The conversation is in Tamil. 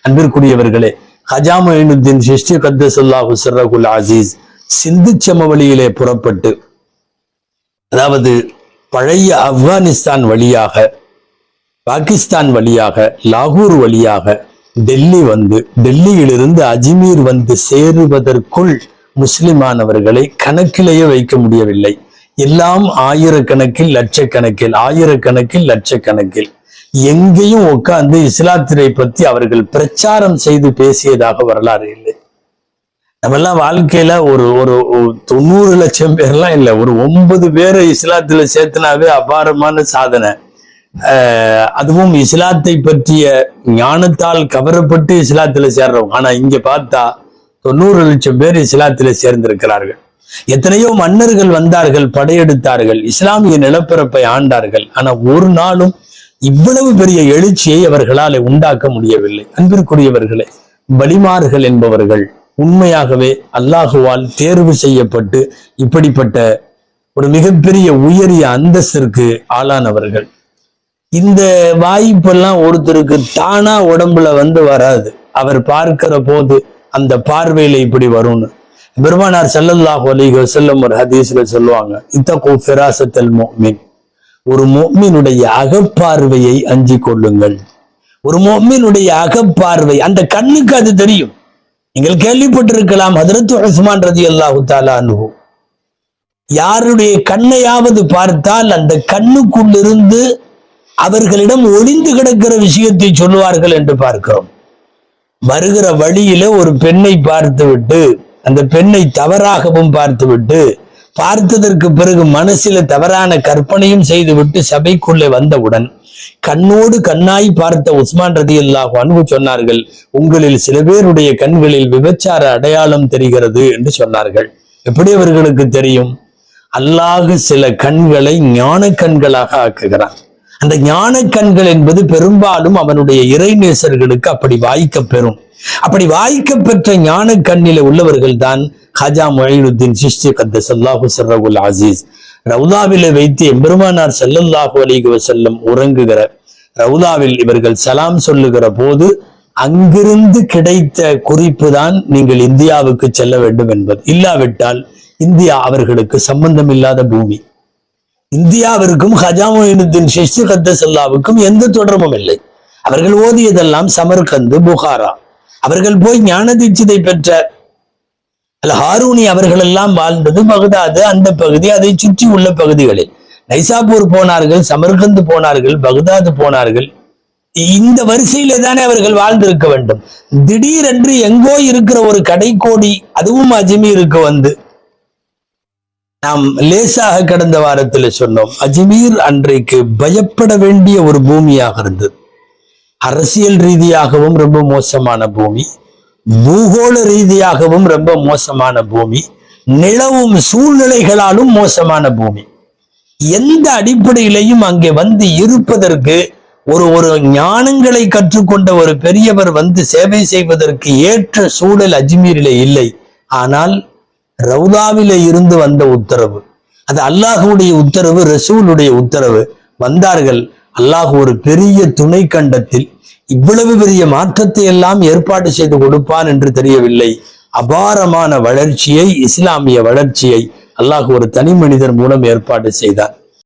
அன்பிற்குரியவர்களே, ஹஜா மொயினுத்தீன் சிஷ்டி கத்தஸல்லாஹு சிர்ரஹுல் அசீஸ் சிந்து சமவெளியிலே புறப்பட்டு, அதாவது பழைய ஆப்கானிஸ்தான் வழியாக, பாகிஸ்தான் வழியாக, லாகூர் வழியாக டெல்லி வந்து, டெல்லியிலிருந்து அஜ்மீர் வந்து சேருவதற்குள் முஸ்லிமானவர்களை கணக்கிலேயே வைக்க முடியவில்லை. எல்லாம் ஆயிரக்கணக்கில் லட்சக்கணக்கில் எங்கேயும் உட்கார்ந்து இஸ்லாத்தினை பத்தி அவர்கள் பிரச்சாரம் செய்து பேசியதாக வரலாறு இல்லை. நம்மெல்லாம் வாழ்க்கையில ஒரு 90 லட்சம் பேர்லாம் இல்லை, ஒரு 9 பேரை இஸ்லாத்துல சேர்த்துனாவே அபாரமான சாதனை. அதுவும் இஸ்லாத்தை பற்றிய ஞானத்தால் கவரப்பட்டு இஸ்லாத்துல சேர்றோம். ஆனா இங்க பார்த்தா 90 லட்சம் பேர் இஸ்லாத்துல சேர்ந்திருக்கிறார்கள். எத்தனையோ மன்னர்கள் வந்தார்கள், படையெடுத்தார்கள், இஸ்லாமிய நிலப்பரப்பை ஆண்டார்கள். ஆனா ஒரு நாளும் இவ்வளவு பெரிய எழுச்சியை அவர்களால் உண்டாக்க முடியவில்லை. அன்பிற்குரியவர்களே, வலிமார்கள் என்பவர்கள் உண்மையாகவே அல்லாஹுவால் தேர்வு செய்யப்பட்டு இப்படிப்பட்ட ஒரு மிகப்பெரிய உயரிய அந்தஸ்திற்கு ஆளானவர்கள். இந்த வாய்ப்பெல்லாம் ஒருத்தருக்கு தானா உடம்புல வந்து வராது. அவர் பார்க்கிற போது அந்த பார்வையில இப்படி வரும்னு பெருமானார் ஸல்லல்லாஹு அலைஹி வஸல்லம் ஒரு ஹதீஸ்ல சொல்லுவாங்க, இத்தகு ஃபிராசத்தல் முஃமின், ஒரு முஃமினுடைய அகப்பார்வையை அஞ்சி கொள்ளுங்கள். ஒரு முஃமினுடைய அகப்பார்வை, அந்த கண்ணுக்கு அது தெரியும். நீங்கள் கேள்விப்பட்டிருக்கலாம், ஹஜ்ரத் உஸ்மான் ரலியல்லாஹு தஆலா அன்ஹு யாருடைய கண்ணையாவது பார்த்தால் அந்த கண்ணுக்குள்ளிருந்து அவர்களிடம் ஒளிந்து கிடக்கிற விஷயத்தை சொல்லுவார்கள் என்று பார்க்கிறோம். வருகிற வழியில ஒரு பெண்ணை பார்த்துவிட்டு, அந்த பெண்ணை தவறாகவும் பார்த்துவிட்டு, பார்த்ததற்கு பிறகு மனசில தவறான கற்பனையும் செய்துவிட்டு சபைக்குள்ளே வந்தவுடன் கண்ணோடு கண்ணாய் பார்த்த உஸ்மான் ரலியல்லாஹு அன்ஹு சொன்னார்கள், உங்களில் சில பேருடைய கண்களில் விபச்சார அடையாளம் தெரிகிறது என்று சொன்னார்கள். எப்படி அவர்களுக்கு தெரியும்? அல்லாஹ் சில கண்களை ஞான கண்களாக ஆக்குகிறான். அந்த ஞான கண்கள் என்பது பெரும்பாலும் அவனுடைய இறைநேசர்களுக்கு அப்படி வாய்க்க பெறும். அப்படி வாய்க்க பெற்ற ஞான கண்ணில உள்ளவர்கள் தான் ஹஜா மொயினுத்தீன் சிஷ்டி கத்தஸல்லாஹு சிர்ரஹுல் அசீஸ். ரவுதாவிலே வைத்து எம்பெருமானார் ஸல்லல்லாஹு அலைஹி வஸல்லம் உறங்குகிற ரவுதாவில் இவர்கள் சலாம் சொல்லுகிற போது அங்கிருந்து கிடைத்த குறிப்பு தான் நீங்கள் இந்தியாவுக்கு செல்ல வேண்டும் என்பது. இல்லாவிட்டால் இந்தியா அவர்களுக்கு சம்பந்தம் இல்லாத பூமி. இந்தியாவிற்கும் ஹஜா மொயினுத்தீன் சிஷ்டி கத்தஸல்லாஹுக்கும் எந்த தொடர்பும் இல்லை. அவர்கள் ஓதியதெல்லாம் சமர்கந்து, புகாரா. அவர்கள் போய் ஞான தீட்சிதை பெற்ற ஹாரூனி அவர்கள் எல்லாம் வாழ்ந்தது பகதாது, அந்த பகுதி, அதை சுற்றி உள்ள பகுதிகளில். நைசாப்பூர் போனார்கள், சமர்கந்து போனார்கள், பகதாது போனார்கள். இந்த வரிசையிலே தானே அவர்கள் வாழ்ந்திருக்க வேண்டும். திடீரென்று எங்கோ இருக்கிற ஒரு கடைக்கோடி, அதுவும் அஜ்மீருக்கு வந்து, நாம் லேசாக கடந்த வாரத்தில் சொன்னோம், அஜ்மீர் அன்றைக்கு பயப்பட வேண்டிய ஒரு பூமியாக இருந்தது. அரசியல் ரீதியாகவும் ரொம்ப மோசமான பூமி, பூகோள ரீதியாகவும் ரொம்ப மோசமான பூமி, நிலவும் சூழ்நிலைகளாலும் மோசமான பூமி. எந்த அடிப்படையிலையும் அங்கே வந்து இருப்பதற்கு ஒரு ஞானங்களை கற்றுக்கொண்ட ஒரு பெரியவர் வந்து சேவை செய்வதற்கு ஏற்ற சூழல் அஜ்மீரிலே இல்லை. ஆனால் ரவுதாவிலே இருந்து வந்த உத்தரவு, அது அல்லாஹுடைய உத்தரவு, ரசூலுடைய உத்தரவு. வந்தார்கள். அல்லாஹ் ஒரு பெரிய துணை கண்டத்தில் இவ்வளவு பெரிய மாற்றத்தை எல்லாம் ஏற்பாடு செய்து கொடுப்பான் என்று தெரியவில்லை. அபாரமான வளர்ச்சியை, இஸ்லாமிய வளர்ச்சியை அல்லாஹ் ஒரு தனி மனிதர் மூலம் ஏற்பாடு செய்தார்.